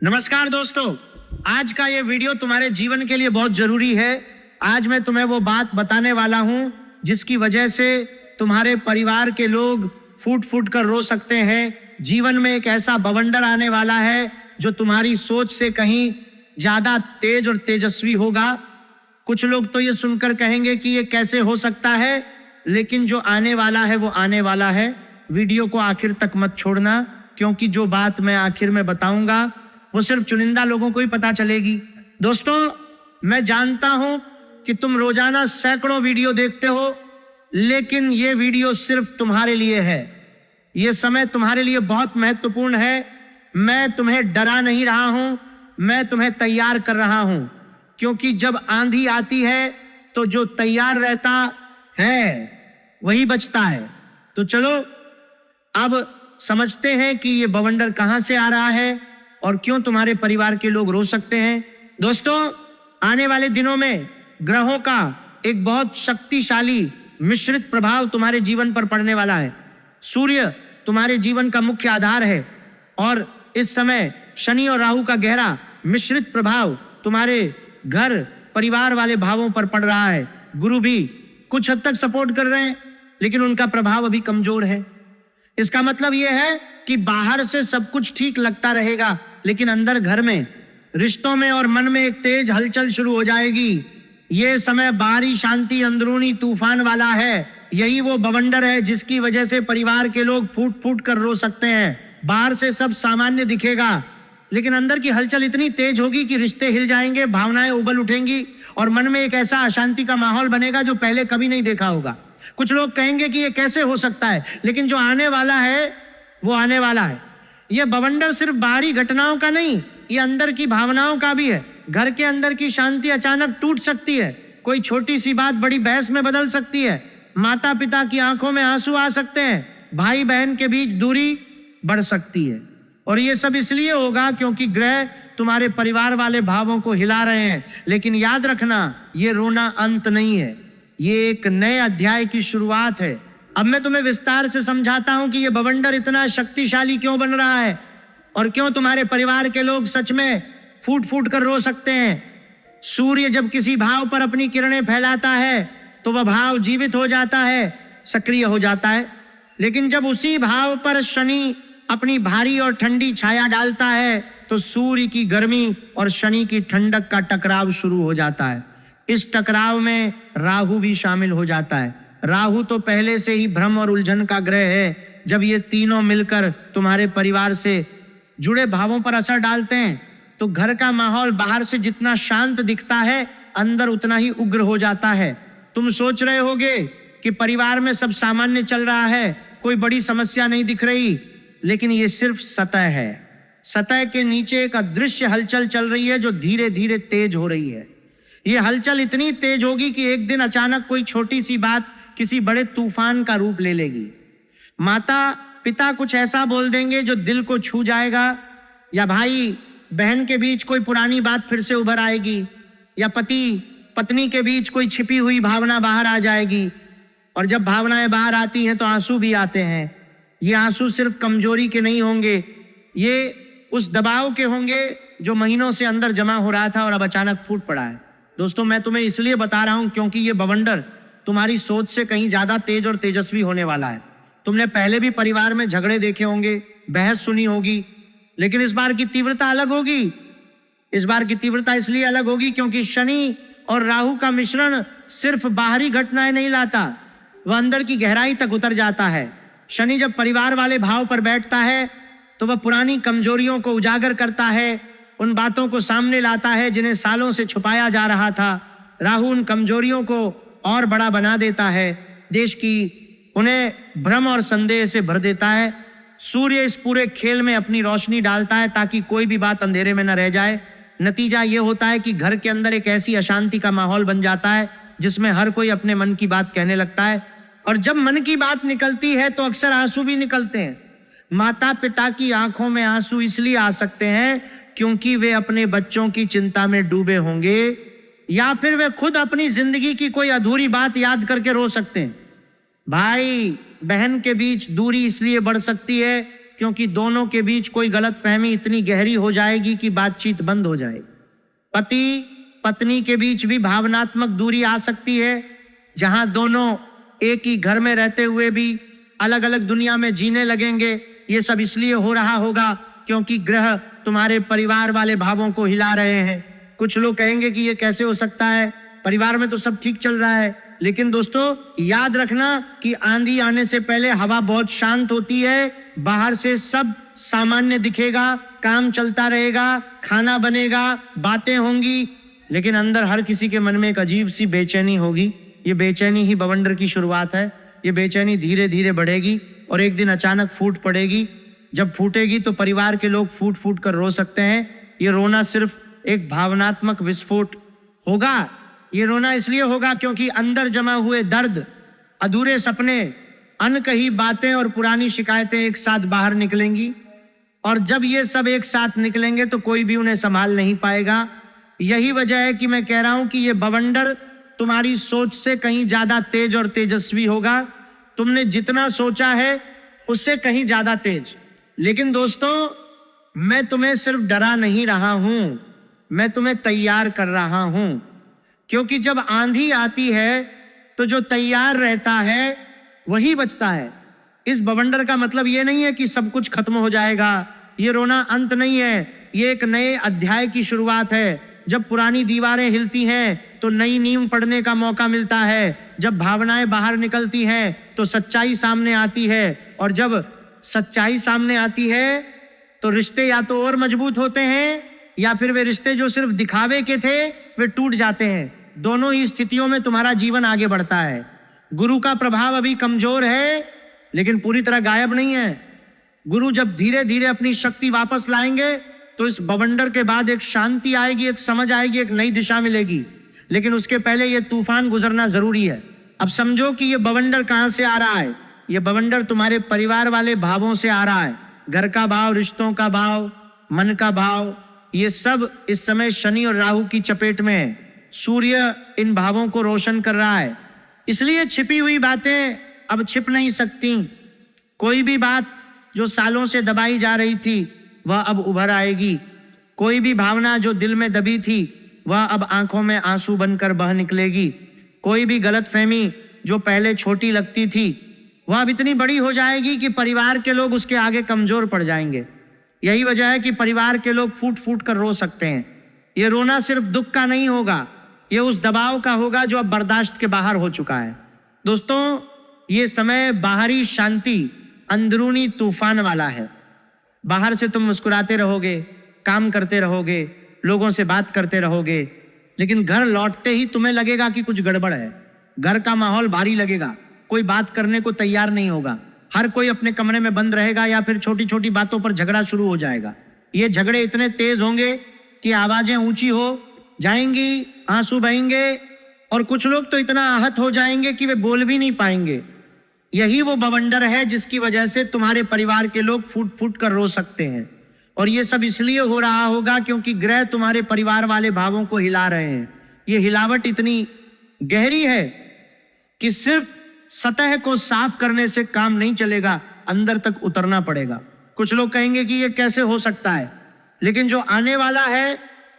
नमस्कार दोस्तों, आज का ये वीडियो तुम्हारे जीवन के लिए बहुत जरूरी है। आज मैं तुम्हें वो बात बताने वाला हूं जिसकी वजह से तुम्हारे परिवार के लोग फूट फूट कर रो सकते हैं। जीवन में एक ऐसा बवंडर आने वाला है जो तुम्हारी सोच से कहीं ज्यादा तेज और तेजस्वी होगा। कुछ लोग तो ये सुनकर कहेंगे कि ये कैसे हो सकता है, लेकिन जो आने वाला है वो आने वाला है। वीडियो को आखिर तक मत छोड़ना, क्योंकि जो बात मैं आखिर में बताऊंगा वो सिर्फ चुनिंदा लोगों को ही पता चलेगी। दोस्तों, मैं जानता हूं कि तुम रोजाना सैकड़ों वीडियो देखते हो, लेकिन ये वीडियो सिर्फ तुम्हारे लिए है। ये समय तुम्हारे लिए बहुत महत्वपूर्ण है। मैं तुम्हें डरा नहीं रहा हूं, मैं तुम्हें तैयार कर रहा हूं, क्योंकि जब आंधी आती है तो जो तैयार रहता है वही बचता है। तो चलो अब समझते हैं कि ये बवंडर कहां से आ रहा है और क्यों तुम्हारे परिवार के लोग रो सकते हैं। दोस्तों, आने वाले दिनों में ग्रहों का एक बहुत शक्तिशाली मिश्रित प्रभाव तुम्हारे जीवन पर पड़ने वाला है। सूर्य तुम्हारे जीवन का मुख्य आधार है और इस समय शनि और राहु का गहरा मिश्रित प्रभाव तुम्हारे घर परिवार वाले भावों पर पड़ रहा है। गुरु भी कुछ हद तक सपोर्ट कर रहे हैं, लेकिन उनका प्रभाव अभी कमजोर है। इसका मतलब यह है कि बाहर से सब कुछ ठीक लगता रहेगा, लेकिन अंदर घर में, रिश्तों में और मन में एक तेज हलचल शुरू हो जाएगी। ये समय बाहरी शांति अंदरूनी तूफान वाला है। यही वो बवंडर है जिसकी वजह से परिवार के लोग फूट फूट कर रो सकते हैं। बाहर से सब सामान्य दिखेगा, लेकिन अंदर की हलचल इतनी तेज होगी कि रिश्ते हिल जाएंगे, भावनाएं उबल उठेंगी और मन में एक ऐसा अशांति का माहौल बनेगा जो पहले कभी नहीं देखा होगा। कुछ लोग कहेंगे कि ये कैसे हो सकता है, लेकिन जो आने वाला है वो आने वाला है। ये बवंडर सिर्फ बाहरी घटनाओं का नहीं, ये अंदर की भावनाओं का भी है। घर के अंदर की शांति अचानक टूट सकती है। कोई छोटी सी बात बड़ी बहस में बदल सकती है। माता पिता की आंखों में आंसू आ सकते हैं। भाई बहन के बीच दूरी बढ़ सकती है। और ये सब इसलिए होगा क्योंकि ग्रह तुम्हारे परिवार वाले भावों को हिला रहे हैं। लेकिन याद रखना, ये रोना अंत नहीं है, ये एक नए अध्याय की शुरुआत है। अब मैं तुम्हें विस्तार से समझाता हूं कि ये बवंडर इतना शक्तिशाली क्यों बन रहा है और क्यों तुम्हारे परिवार के लोग सच में फूट फूट कर रो सकते हैं। सूर्य जब किसी भाव पर अपनी किरणें फैलाता है तो वह भाव जीवित हो जाता है, सक्रिय हो जाता है। लेकिन जब उसी भाव पर शनि अपनी भारी और ठंडी छाया डालता है तो सूर्य की गर्मी और शनि की ठंडक का टकराव शुरू हो जाता है। इस टकराव में राहु भी शामिल हो जाता है। राहु तो पहले से ही भ्रम और उलझन का ग्रह है। जब ये तीनों मिलकर तुम्हारे परिवार से जुड़े भावों पर असर डालते हैं तो घर का माहौल बाहर से जितना शांत दिखता है, अंदर उतना ही उग्र हो जाता है। तुम सोच रहे होगे कि परिवार में सब सामान्य चल रहा है, कोई बड़ी समस्या नहीं दिख रही, लेकिन ये सिर्फ सतह है। सतह के नीचे एक अदृश्य हलचल चल रही है जो धीरे धीरे तेज हो रही है। ये हलचल इतनी तेज होगी कि एक दिन अचानक कोई छोटी सी बात किसी बड़े तूफान का रूप ले लेगी। माता पिता कुछ ऐसा बोल देंगे जो दिल को छू जाएगा, या भाई बहन के बीच कोई पुरानी बात फिर से उभर आएगी, या पति पत्नी के बीच कोई छिपी हुई भावना बाहर आ जाएगी। और जब भावनाएं बाहर आती हैं तो आंसू भी आते हैं। ये आंसू सिर्फ कमजोरी के नहीं होंगे, ये उस दबाव के होंगे जो महीनों से अंदर जमा हो रहा था और अब अचानक फूट पड़ा है। दोस्तों, मैं तुम्हें इसलिए बता रहा हूं क्योंकि ये बवंडर तुम्हारी सोच से कहीं ज्यादा तेज और तेजस्वी होने वाला है। तुमने पहले भी परिवार में झगड़े देखे होंगे, बहस सुनी होगी, लेकिन इस बार की तीव्रता अलग होगी। इस बार की तीव्रता इसलिए अलग होगी क्योंकि शनि और राहु का मिश्रण सिर्फ बाहरी घटनाएं नहीं लाता, वह अंदर की गहराई तक उतर जाता है। शनि जब परिवार वाले भाव पर बैठता है तो वह पुरानी कमजोरियों को उजागर करता है, उन बातों को सामने लाता है जिन्हें सालों से छुपाया जा रहा था। राहु उन कमजोरियों को और बड़ा बना देता है, देश की उन्हें भ्रम और संदेह से भर देता है। सूर्य इस पूरे खेल में अपनी रोशनी डालता है ताकि कोई भी बात अंधेरे में न रह जाए। नतीजा ये होता है कि घर के अंदर एक ऐसी अशांति का माहौल बन जाता है जिसमें हर कोई अपने मन की बात कहने लगता है। और जब मन की बात निकलती है तो अक्सर आंसू भी निकलते हैं। माता पिता की आंखों में आंसू इसलिए आ सकते हैं क्योंकि वे अपने बच्चों की चिंता में डूबे होंगे, या फिर वे खुद अपनी जिंदगी की कोई अधूरी बात याद करके रो सकते हैं। भाई बहन के बीच दूरी इसलिए बढ़ सकती है क्योंकि दोनों के बीच कोई गलतफहमी इतनी गहरी हो जाएगी कि बातचीत बंद हो जाएगी। पति पत्नी के बीच भी भावनात्मक दूरी आ सकती है, जहां दोनों एक ही घर में रहते हुए भी अलग अलग दुनिया में जीने लगेंगे। ये सब इसलिए हो रहा होगा क्योंकि ग्रह तुम्हारे परिवार वाले भावों को हिला रहे हैं। कुछ लोग कहेंगे कि ये कैसे हो सकता है, परिवार में तो सब ठीक चल रहा है। लेकिन दोस्तों याद रखना कि आंधी आने से पहले हवा बहुत शांत होती है, बाहर से सब सामान्य दिखेगा, काम चलता रहेगा, खाना बनेगा, बातें होंगी, लेकिन अंदर हर किसी के मन में एक अजीब सी बेचैनी होगी। ये बेचैनी ही बवंडर की शुरुआत है। ये बेचैनी धीरे धीरे बढ़ेगी और एक दिन अचानक फूट पड़ेगी। जब फूटेगी तो परिवार के लोग फूट फूट कर रो सकते हैं। ये रोना सिर्फ एक भावनात्मक विस्फोट होगा। ये रोना इसलिए होगा क्योंकि अंदर जमा हुए दर्द, अधूरे सपने, अनकही बातें और पुरानी शिकायतें एक साथ बाहर निकलेंगी। और जब ये सब एक साथ निकलेंगे तो कोई भी उन्हें संभाल नहीं पाएगा। यही वजह है कि मैं कह रहा हूं कि ये बवंडर तुम्हारी सोच से कहीं ज्यादा तेज और तेजस्वी होगा। तुमने जितना सोचा है उससे कहीं ज्यादा तेज। लेकिन दोस्तों, मैं तुम्हें सिर्फ डरा नहीं रहा हूं, मैं तुम्हें तैयार कर रहा हूं। क्योंकि जब आंधी आती है तो जो तैयार रहता है वही बचता है। इस बवंडर का मतलब ये नहीं है कि सब कुछ खत्म हो जाएगा। ये रोना अंत नहीं है, ये एक नए अध्याय की शुरुआत है। जब पुरानी दीवारें हिलती हैं तो नई नींव पड़ने का मौका मिलता है। जब भावनाएं बाहर निकलती हैं तो सच्चाई सामने आती है। और जब सच्चाई सामने आती है तो रिश्ते या तो और मजबूत होते हैं या फिर वे रिश्ते जो सिर्फ दिखावे के थे वे टूट जाते हैं। दोनों ही स्थितियों में तुम्हारा जीवन आगे बढ़ता है। गुरु का प्रभाव अभी कमजोर है लेकिन पूरी तरह गायब नहीं है। गुरु जब धीरे धीरे अपनी शक्ति वापस लाएंगे तो इस बवंडर के बाद एक शांति आएगी, एक समझ आएगी, एक नई दिशा मिलेगी। लेकिन उसके पहले ये तूफान गुजरना जरूरी है। अब समझो कि ये बवंडर कहां से आ रहा है। ये बवंडर तुम्हारे परिवार वाले भावों से आ रहा है। घर का भाव, रिश्तों का भाव, मन का भाव, ये सब इस समय शनि और राहु की चपेट में है। सूर्य इन भावों को रोशन कर रहा है, इसलिए छिपी हुई बातें अब छिप नहीं सकती। कोई भी बात जो सालों से दबाई जा रही थी वह अब उभर आएगी। कोई भी भावना जो दिल में दबी थी वह अब आंखों में आंसू बनकर बह निकलेगी। कोई भी गलतफहमी जो पहले छोटी लगती थी वह अब इतनी बड़ी हो जाएगी कि परिवार के लोग उसके आगे कमजोर पड़ जाएंगे। यही वजह है कि परिवार के लोग फूट फूट कर रो सकते हैं। ये रोना सिर्फ दुख का नहीं होगा, ये उस दबाव का होगा जो अब बर्दाश्त के बाहर हो चुका है। दोस्तों, ये समय बाहरी शांति, अंदरूनी तूफान वाला है। बाहर से तुम मुस्कुराते रहोगे, काम करते रहोगे, लोगों से बात करते रहोगे, लेकिन घर लौटते ही तुम्हें लगेगा कि कुछ गड़बड़ है। घर का माहौल भारी लगेगा, कोई बात करने को तैयार नहीं होगा। हर कोई अपने कमरे में बंद रहेगा या फिर छोटी छोटी बातों पर झगड़ा शुरू हो जाएगा। ये झगड़े इतने तेज होंगे कि आवाजें ऊंची हो जाएंगी, आंसू बहेंगे और कुछ लोग तो इतना आहत हो जाएंगे कि वे बोल भी नहीं पाएंगे। यही वो बवंडर है जिसकी वजह से तुम्हारे परिवार के लोग फूट फूट कर रो सकते हैं। और ये सब इसलिए हो रहा होगा क्योंकि ग्रह तुम्हारे परिवार वाले भावों को हिला रहे हैं। ये हिलावट इतनी गहरी है कि सिर्फ सतह को साफ करने से काम नहीं चलेगा, अंदर तक उतरना पड़ेगा। कुछ लोग कहेंगे कि ये कैसे हो सकता है, लेकिन जो आने वाला है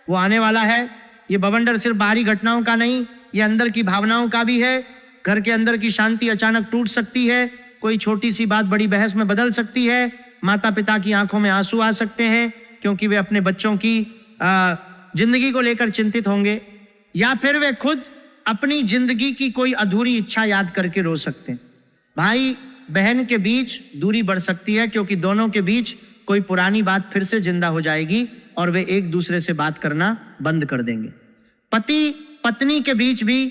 वो आने वाला है। ये बवंडर सिर्फ बाहरी घटनाओं का नहीं, ये अंदर की भावनाओं का भी है। घर के अंदर की शांति अचानक टूट सकती है, कोई छोटी सी बात बड़ी बहस में बदल सकती है, माता पिता की आंखों में आंसू आ सकते हैं क्योंकि वे अपने बच्चों की जिंदगी को लेकर चिंतित होंगे, या फिर वे खुद अपनी जिंदगी की कोई अधूरी इच्छा याद करके रो सकते हैं। भाई बहन के बीच दूरी बढ़ सकती है क्योंकि दोनों के बीच कोई पुरानी बात फिर से जिंदा हो जाएगी और वे एक दूसरे से बात करना बंद कर देंगे। पति पत्नी के बीच भी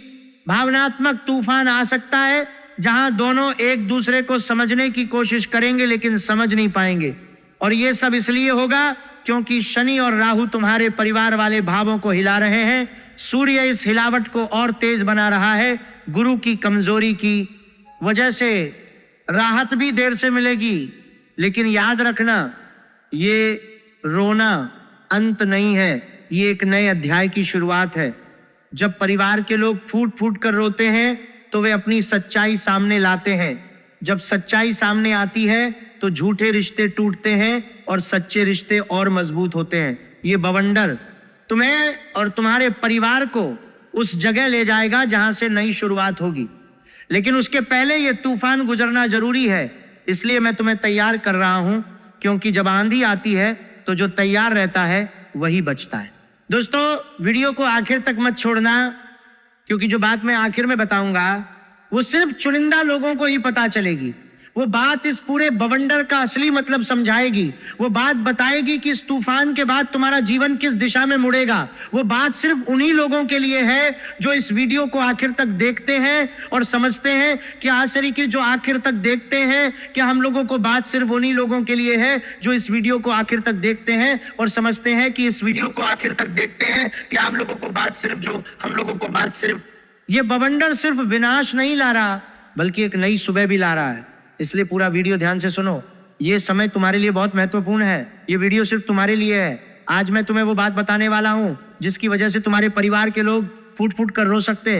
भावनात्मक तूफान आ सकता है जहां दोनों एक दूसरे को समझने की कोशिश करेंगे लेकिन समझ नहीं पाएंगे। और यह सब इसलिए होगा क्योंकि शनि और राहु तुम्हारे परिवार वाले भावों को हिला रहे हैं। सूर्य इस हिलावट को और तेज बना रहा है। गुरु की कमजोरी की वजह से राहत भी देर से मिलेगी, लेकिन याद रखना ये रोना अंत नहीं है, ये एक नए अध्याय की शुरुआत है। जब परिवार के लोग फूट फूट कर रोते हैं तो वे अपनी सच्चाई सामने लाते हैं। जब सच्चाई सामने आती है तो झूठे रिश्ते टूटते हैं और सच्चे रिश्ते और मजबूत होते हैं। ये बवंडर तुम्हें और तुम्हारे परिवार को उस जगह ले जाएगा जहां से नई शुरुआत होगी, लेकिन उसके पहले ये तूफान गुजरना जरूरी है। इसलिए मैं तुम्हें तैयार कर रहा हूं, क्योंकि जब आंधी आती है तो जो तैयार रहता है वही बचता है। दोस्तों, वीडियो को आखिर तक मत छोड़ना, क्योंकि जो बात मैं आखिर में बताऊंगा वो सिर्फ चुनिंदा लोगों को ही पता चलेगी। वो बात इस पूरे बवंडर का असली मतलब समझाएगी। वो बात बताएगी कि इस तूफान के बाद तुम्हारा जीवन किस दिशा में मुड़ेगा। वो बात सिर्फ उन्हीं लोगों के लिए है जो इस वीडियो को आखिर तक देखते हैं और समझते हैं कि आसरी की जो आखिर तक देखते हैं, क्या हम लोगों को बात सिर्फ उन्हीं लोगों के लिए है जो इस वीडियो को आखिर तक देखते हैं और समझते हैं कि इस वीडियो को आखिर तक देखते हैं, क्या हम लोगों को बात सिर्फ ये बवंडर सिर्फ विनाश नहीं ला रहा, बल्कि एक नई सुबह भी ला रहा है। इसलिए पूरा वीडियो ध्यान से सुनो। ये समय तुम्हारे लिए बहुत महत्वपूर्ण है। ये वीडियो सिर्फ तुम्हारे लिए है। आज मैं तुम्हें वो बात बताने वाला हूं जिसकी वजह से तुम्हारे परिवार के लोग फूट फूट कर रो सकते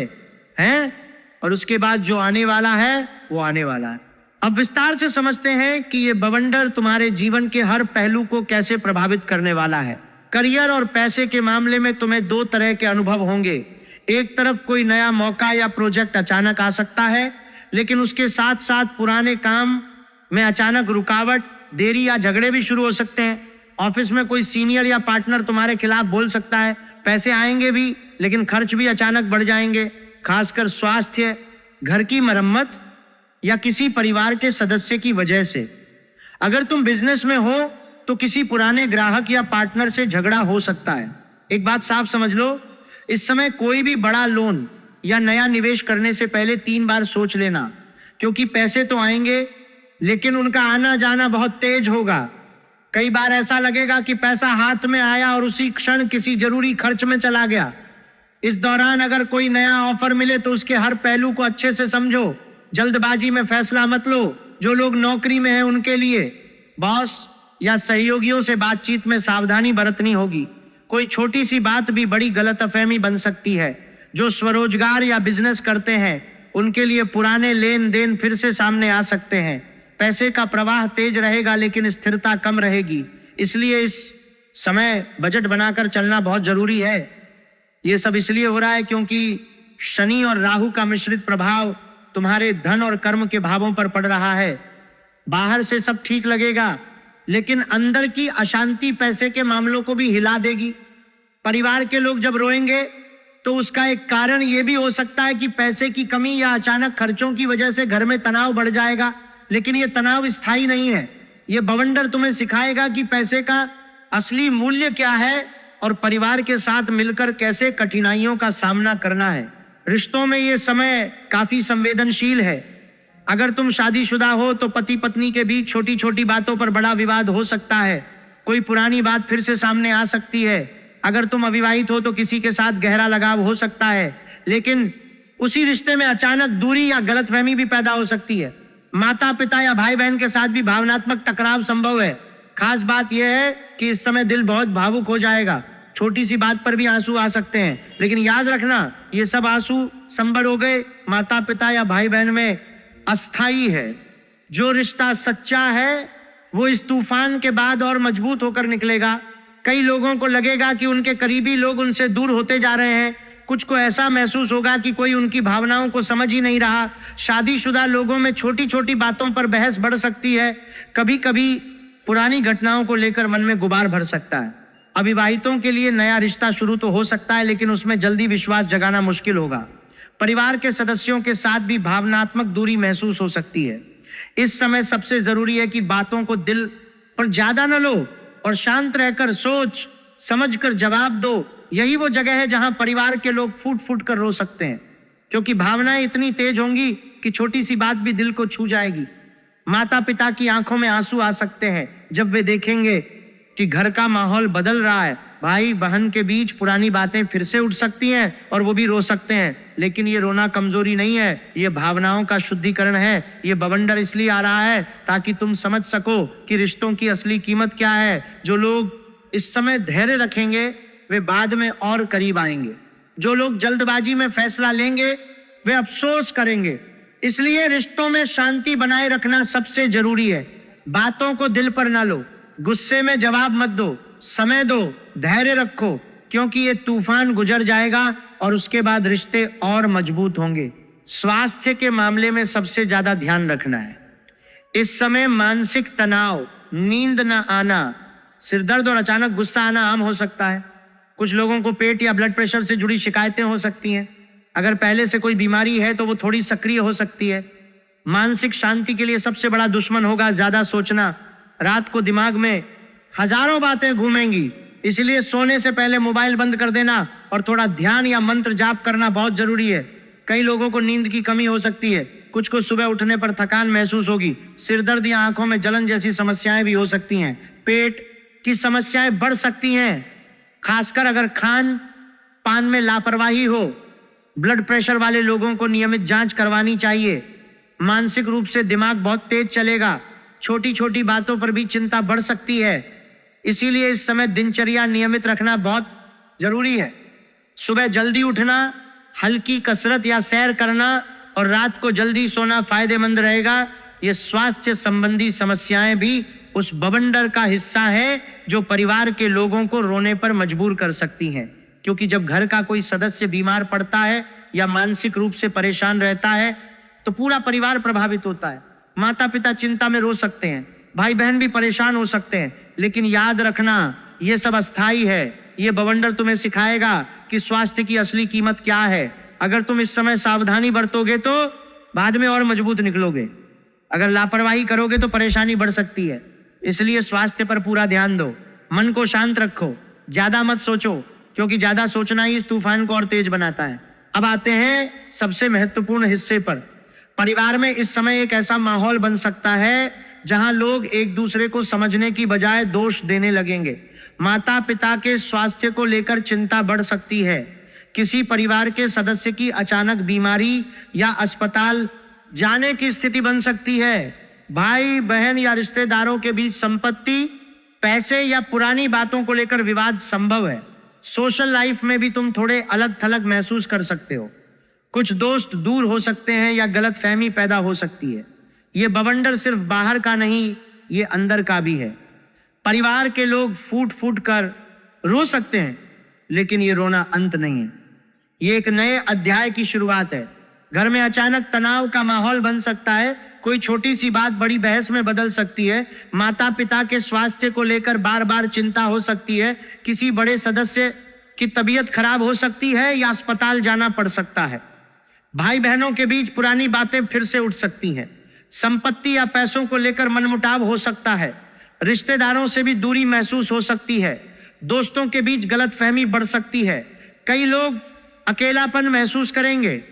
हैं, और उसके बाद जो आने वाला है वो आने वाला है। अब विस्तार से समझते हैं कि ये बवंडर तुम्हारे जीवन के हर पहलू को कैसे प्रभावित करने वाला है। करियर और पैसे के मामले में तुम्हें दो तरह के अनुभव होंगे। एक तरफ कोई नया मौका या प्रोजेक्ट अचानक आ सकता है, लेकिन उसके साथ साथ पुराने काम में अचानक रुकावट, देरी या झगड़े भी शुरू हो सकते हैं। ऑफिस में कोई सीनियर या पार्टनर तुम्हारे खिलाफ बोल सकता है। पैसे आएंगे भी, लेकिन खर्च भी अचानक बढ़ जाएंगे, खासकर स्वास्थ्य, घर की मरम्मत या किसी परिवार के सदस्य की वजह से। अगर तुम बिजनेस में हो तो किसी पुराने ग्राहक या पार्टनर से झगड़ा हो सकता है। एक बात साफ समझ लो, इस समय कोई भी बड़ा लोन या नया निवेश करने से पहले 3 बार सोच लेना, क्योंकि पैसे तो आएंगे लेकिन उनका आना जाना बहुत तेज होगा। कई बार ऐसा लगेगा कि पैसा हाथ में आया और उसी क्षण किसी जरूरी खर्च में चला गया। इस दौरान अगर कोई नया ऑफर मिले तो उसके हर पहलू को अच्छे से समझो। जल्दबाजी में फैसला मत लो। जो लोग नौकरी में हैं उनके लिए बॉस या सहयोगियों से बातचीत में सावधानी बरतनी होगी। कोई छोटी सी बात भी बड़ी गलतफहमी बन सकती है। जो स्वरोजगार या बिजनेस करते हैं उनके लिए पुराने लेन देन फिर से सामने आ सकते हैं। पैसे का प्रवाह तेज रहेगा लेकिन स्थिरता कम रहेगी। इसलिए इस समय बजट बनाकर चलना बहुत जरूरी है। यह सब इसलिए हो रहा है क्योंकि शनि और राहु का मिश्रित प्रभाव तुम्हारे धन और कर्म के भावों पर पड़ रहा है। बाहर से सब ठीक लगेगा, लेकिन अंदर की अशांति पैसे के मामलों को भी हिला देगी। परिवार के लोग जब रोएंगे तो उसका एक कारण यह भी हो सकता है कि पैसे की कमी या अचानक खर्चों की वजह से घर में तनाव बढ़ जाएगा, लेकिन यह तनाव स्थायी नहीं है। यह बवंडर तुम्हें सिखाएगा कि पैसे का असली मूल्य क्या है और परिवार के साथ मिलकर कैसे कठिनाइयों का सामना करना है। रिश्तों में यह समय काफी संवेदनशील है। अगर तुम शादीशुदा हो तो पति पत्नी के बीच छोटी छोटी बातों पर बड़ा विवाद हो सकता है। कोई पुरानी बात फिर से सामने आ सकती है। अगर तुम अविवाहित हो तो किसी के साथ गहरा लगाव हो सकता है, लेकिन उसी रिश्ते में अचानक दूरी या गलतफहमी भी पैदा हो सकती है। माता पिता या भाई बहन के साथ भी भावनात्मक टकराव संभव है। खास बात यह है कि इस समय दिल बहुत भावुक हो जाएगा। छोटी सी बात पर भी आंसू आ सकते हैं, लेकिन याद रखना ये सब आंसू संभल हो गए माता पिता या भाई बहन में अस्थाई है। जो रिश्ता सच्चा है वो इस तूफान के बाद और मजबूत होकर निकलेगा। कई लोगों को लगेगा कि उनके करीबी लोग उनसे दूर होते जा रहे हैं। कुछ को ऐसा महसूस होगा कि कोई उनकी भावनाओं को समझ ही नहीं रहा। शादीशुदा लोगों में छोटी छोटी बातों पर बहस बढ़ सकती है। कभी कभी पुरानी घटनाओं को लेकर मन में गुबार भर सकता है। अविवाहितों के लिए नया रिश्ता शुरू तो हो सकता है, लेकिन उसमें जल्दी विश्वास जगाना मुश्किल होगा। परिवार के सदस्यों के साथ भी भावनात्मक दूरी महसूस हो सकती है। इस समय सबसे जरूरी है कि बातों को दिल पर ज्यादा न लो और शांत रहकर सोच समझकर जवाब दो। यही वो जगह है जहां परिवार के लोग फूट फूट कर रो सकते हैं, क्योंकि भावनाएं इतनी तेज होंगी कि छोटी सी बात भी दिल को छू जाएगी। माता पिता की आंखों में आंसू आ सकते हैं जब वे देखेंगे कि घर का माहौल बदल रहा है। भाई बहन के बीच पुरानी बातें फिर से उठ सकती हैं और वो भी रो सकते हैं, लेकिन ये रोना कमजोरी नहीं है, ये भावनाओं का शुद्धिकरण है। ये बवंडर इसलिए आ रहा है ताकि तुम समझ सको कि रिश्तों की असली कीमत क्या है। जो लोग इस समय धैर्य रखेंगे वे बाद में और करीब आएंगे। जो लोग जल्दबाजी में फैसला लेंगे वे अफसोस करेंगे। इसलिए रिश्तों में शांति बनाए रखना सबसे जरूरी है। बातों को दिल पर ना लो, गुस्से में जवाब मत दो, समय दो, धैर्य रखो, क्योंकि ये तूफान गुजर जाएगा और उसके बाद रिश्ते और मजबूत होंगे। स्वास्थ्य के मामले में सबसे ज्यादा ध्यान रखना है। इस समय मानसिक तनाव, नींद न आना, सिरदर्द और अचानक गुस्सा आना आम हो सकता है। कुछ लोगों को पेट या ब्लड प्रेशर से जुड़ी शिकायतें हो सकती हैं। अगर पहले से कोई बीमारी है तो वो थोड़ी सक्रिय हो सकती है। मानसिक शांति के लिए सबसे बड़ा दुश्मन होगा ज्यादा सोचना। रात को दिमाग में हजारों बातें घूमेंगी, इसलिए सोने से पहले मोबाइल बंद कर देना और थोड़ा ध्यान या मंत्र जाप करना बहुत जरूरी है। कई लोगों को नींद की कमी हो सकती है, कुछ को सुबह उठने पर थकान महसूस होगी, सिरदर्द या आंखों में जलन जैसी समस्याएं भी हो सकती हैं। पेट की समस्याएं बढ़ सकती हैं, खासकर अगर खान पान में लापरवाही हो। ब्लड प्रेशर वाले लोगों को नियमित जांच करवानी चाहिए। मानसिक रूप से दिमाग बहुत तेज चलेगा, छोटी छोटी बातों पर भी चिंता बढ़ सकती है, इसीलिए इस समय दिनचर्या नियमित रखना बहुत जरूरी है। सुबह जल्दी उठना, हल्की कसरत या सैर करना और रात को जल्दी सोना फायदेमंद रहेगा। ये स्वास्थ्य संबंधी समस्याएं भी उस बवंडर का हिस्सा है जो परिवार के लोगों को रोने पर मजबूर कर सकती हैं, क्योंकि जब घर का कोई सदस्य बीमार पड़ता है या मानसिक रूप से परेशान रहता है तो पूरा परिवार प्रभावित होता है। माता पिता चिंता में रो सकते हैं, भाई बहन भी परेशान हो सकते हैं, लेकिन याद रखना ये सब अस्थाई है। ये बवंडर तुम्हें सिखाएगा कि स्वास्थ्य की असली कीमत क्या है। अगर तुम इस समय सावधानी बरतोगे तो बाद में और मजबूत निकलोगे, अगर लापरवाही करोगे तो परेशानी बढ़ सकती है। इसलिए स्वास्थ्य पर पूरा ध्यान दो, मन को शांत रखो, ज्यादा मत सोचो, क्योंकि ज्यादा सोचना ही इस तूफान को और तेज बनाता है। अब आते हैं सबसे महत्वपूर्ण हिस्से पर। परिवार में इस समय एक ऐसा माहौल बन सकता है जहां लोग एक दूसरे को समझने की बजाय दोष देने लगेंगे। माता पिता के स्वास्थ्य को लेकर चिंता बढ़ सकती है। किसी परिवार के सदस्य की अचानक बीमारी या अस्पताल जाने की स्थिति बन सकती है। भाई बहन या रिश्तेदारों के बीच संपत्ति, पैसे या पुरानी बातों को लेकर विवाद संभव है। सोशल लाइफ में भी तुम थोड़े अलग थलग महसूस कर सकते हो। कुछ दोस्त दूर हो सकते हैं या गलतफहमी पैदा हो सकती है। ये बवंडर सिर्फ बाहर का नहीं, ये अंदर का भी है। परिवार के लोग फूट फूट कर रो सकते हैं, लेकिन ये रोना अंत नहीं है, ये एक नए अध्याय की शुरुआत है। घर में अचानक तनाव का माहौल बन सकता है, कोई छोटी सी बात बड़ी बहस में बदल सकती है। माता पिता के स्वास्थ्य को लेकर बार बार चिंता हो सकती है। किसी बड़े सदस्य की तबीयत खराब हो सकती है या अस्पताल जाना पड़ सकता है। भाई बहनों के बीच पुरानी बातें फिर से उठ सकती हैं। संपत्ति या पैसों को लेकर मनमुटाव हो सकता है। रिश्तेदारों से भी दूरी महसूस हो सकती है। दोस्तों के बीच गलतफहमी बढ़ सकती है। कई लोग अकेलापन महसूस करेंगे,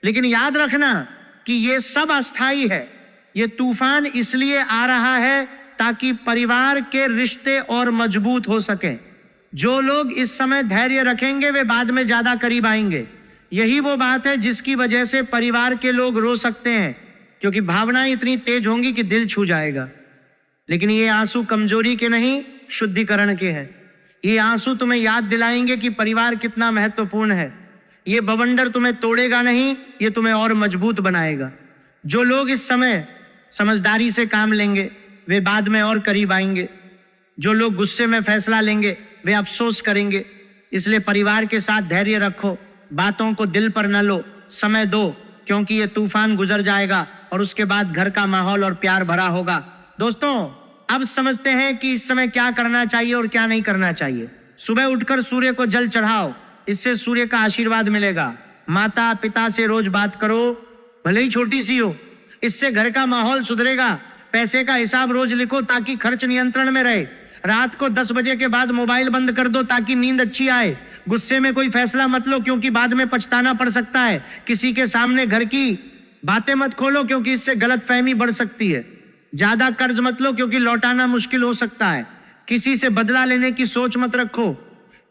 लेकिन याद रखना कि ये सब अस्थाई है। ये तूफान इसलिए आ रहा है ताकि परिवार के रिश्ते और मजबूत हो सके। जो लोग इस समय धैर्य रखेंगे वे बाद में ज्यादा करीब आएंगे। यही वो बात है जिसकी वजह से परिवार के लोग रो सकते हैं, क्योंकि भावनाएं इतनी तेज होंगी कि दिल छू जाएगा। लेकिन ये आंसू कमजोरी के नहीं, शुद्धिकरण के हैं। ये आंसू तुम्हें याद दिलाएंगे कि परिवार कितना महत्वपूर्ण है। ये बवंडर तुम्हें तोड़ेगा नहीं, ये तुम्हें और मजबूत बनाएगा। जो लोग इस समय समझदारी से काम लेंगे वे बाद में और करीब आएंगे। जो लोग गुस्से में फैसला लेंगे वे अफसोस करेंगे। इसलिए परिवार के साथ धैर्य रखो, बातों को दिल पर न लो, समय दो, क्योंकि ये तूफान गुजर जाएगा और उसके बाद घर का माहौल और प्यार भरा होगा। दोस्तों, अब समझते हैं कि इस समय क्या करना चाहिए और क्या नहीं करना चाहिए। सुबह उठकर सूर्य को जल चढ़ाओ, इससे सूर्य का आशीर्वाद मिलेगा। माता पिता से रोज बात करो, भले ही छोटी सी हो, इससे घर का माहौल सुधरेगा। पैसे का हिसाब रोज लिखो ताकि खर्च नियंत्रण में रहे। रात को 10 बजे के बाद मोबाइल बंद कर दो ताकि नींद अच्छी आए। गुस्से में कोई फैसला मत लो, क्योंकि बाद में पछताना पड़ सकता है। किसी के सामने घर की बातें मत खोलो, क्योंकि इससे गलतफहमी बढ़ सकती है। ज्यादा कर्ज मत लो, क्योंकि लौटाना मुश्किल हो सकता है। किसी से बदला लेने की सोच मत रखो,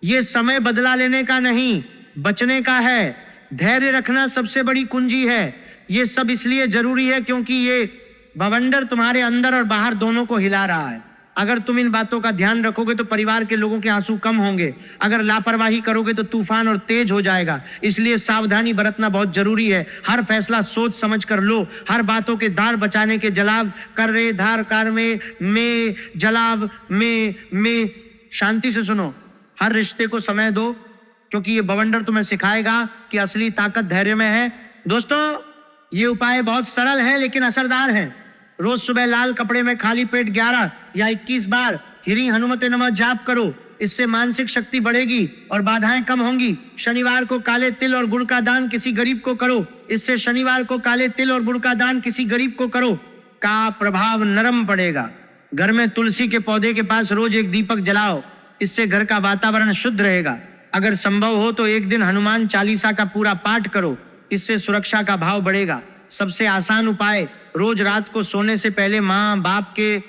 ये समय बदला लेने का नहीं, बचने का है। धैर्य रखना सबसे बड़ी कुंजी है। ये सब इसलिए जरूरी है क्योंकि ये बवंडर तुम्हारे अंदर और बाहर दोनों को हिला रहा है। अगर तुम इन बातों का ध्यान रखोगे तो परिवार के लोगों के आंसू कम होंगे। अगर लापरवाही करोगे तो तूफान और तेज हो जाएगा। इसलिए सावधानी बरतना बहुत जरूरी है। हर फैसला सोच समझ कर लो। हर बातों के दार बचाने के जलाव कर रे धार कार में जलाव में। शांति से सुनो। हर रिश्ते को समय दो, क्योंकि ये बवंडर तुम्हें सिखाएगा कि असली ताकत धैर्य में है। दोस्तों, ये उपाय बहुत सरल है लेकिन असरदार है। रोज सुबह लाल कपड़े में खाली पेट 11 या 21 बार हिरी हनुमते नमः जाप करो। इससे मानसिक शक्ति बढ़ेगी और बाधाएं कम होंगी। शनिवार को काले तिल और गुड़ का दान किसी गरीब को करो। इससे शनिवार को काले तिल और गुड़ का दान किसी गरीब को करो का प्रभाव नरम पड़ेगा। घर में तुलसी के पौधे के पास रोज एक दीपक जलाओ। इससे घर का वातावरण शुद्ध रहेगा। अगर संभव हो तो एक दिन हनुमान चालीसा का पूरा पाठ करो। इससे सुरक्षा का भाव बढ़ेगा। सबसे आसान उपाय, रोज रात को सोने से पहले माँ बाप के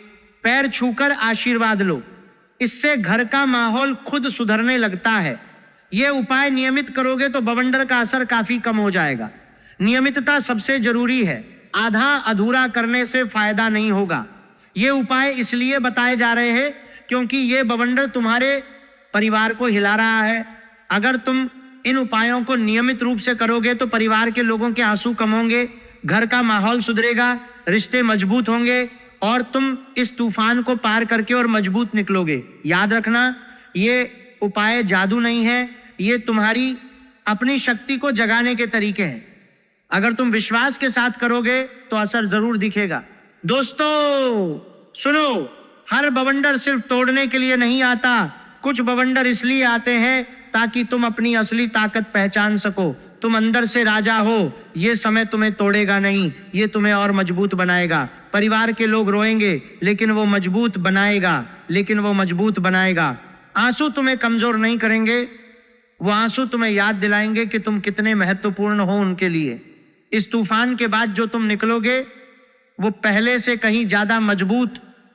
पैर छूकर आशीर्वाद लो। इससे घर का माहौल खुद सुधरने लगता है। यह उपाय नियमित करोगे तो बवंडर का असर काफी कम हो जाएगा। नियमितता सबसे जरूरी है। आधा अधूरा करने से फायदा नहीं होगा। ये उपाय इसलिए बताए जा रहे हैं क्योंकि ये बवंडर तुम्हारे परिवार को हिला रहा है। अगर तुम इन उपायों को नियमित रूप से करोगे तो परिवार के लोगों के आंसू कम होंगे, घर का माहौल सुधरेगा, रिश्ते मजबूत होंगे और तुम इस तूफान को पार करके और मजबूत निकलोगे। याद रखना, ये उपाय जादू नहीं है, ये तुम्हारी अपनी शक्ति को जगाने के तरीके हैं। अगर तुम विश्वास के साथ करोगे तो असर जरूर दिखेगा। दोस्तों सुनो, हर बवंडर सिर्फ तोड़ने के लिए नहीं आता। कुछ बवंडर इसलिए आते हैं ताकि तुम अपनी असली ताकत पहचान सको। तुम अंदर से राजा हो। ये समय तुम्हें तोड़ेगा नहीं, ये तुम्हें और मजबूत बनाएगा। परिवार के लोग रोएंगे लेकिन वो मजबूत बनाएगा। आंसू तुम्हें कमजोर नहीं करेंगे, वो आंसू तुम्हें याद दिलाएंगे कि तुम कितने महत्वपूर्ण हो उनके लिए। इस तूफान के बाद जो तुम निकलोगे वो पहले से कहीं ज्यादा मजबूत,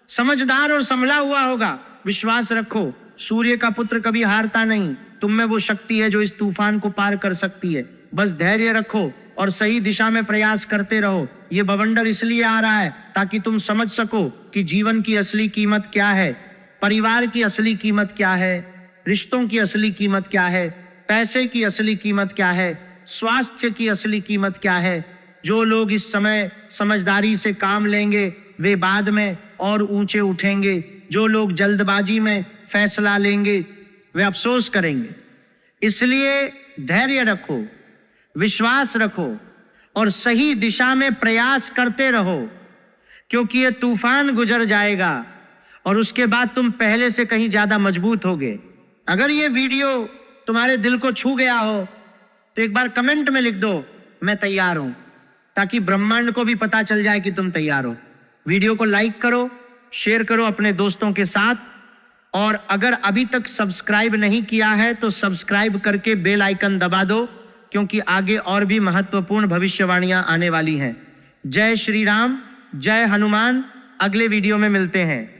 समझदार और संभला हुआ होगा। विश्वास रखो, सूर्य का पुत्र कभी हारता नहीं। तुम में वो शक्ति है जो इस तूफान को पार कर सकती है। बस धैर्य रखो और सही दिशा में प्रयास करते रहो। ये बवंडर इसलिए आ रहा है ताकि तुम समझ सको कि जीवन की असली कीमत क्या है, परिवार की असली कीमत क्या है, रिश्तों की असली कीमत क्या है, पैसे की असली कीमत क्या है, स्वास्थ्य की असली कीमत क्या है। जो लोग इस समय समझदारी से काम लेंगे वे बाद में और ऊंचे उठेंगे। जो लोग जल्दबाजी में फैसला लेंगे वे अफसोस करेंगे। इसलिए धैर्य रखो, विश्वास रखो और सही दिशा में प्रयास करते रहो, क्योंकि ये तूफान गुजर जाएगा और उसके बाद तुम पहले से कहीं ज्यादा मजबूत होगे। अगर ये वीडियो तुम्हारे दिल को छू गया हो तो एक बार कमेंट में लिख दो, मैं तैयार हूं, ताकि ब्रह्मांड को भी पता चल जाए कि तुम तैयार हो। वीडियो को लाइक करो, शेयर करो अपने दोस्तों के साथ, और अगर अभी तक सब्सक्राइब नहीं किया है तो सब्सक्राइब करके बेल आइकन दबा दो, क्योंकि आगे और भी महत्वपूर्ण भविष्यवाणियां आने वाली हैं। जय श्री राम, जय हनुमान। अगले वीडियो में मिलते हैं।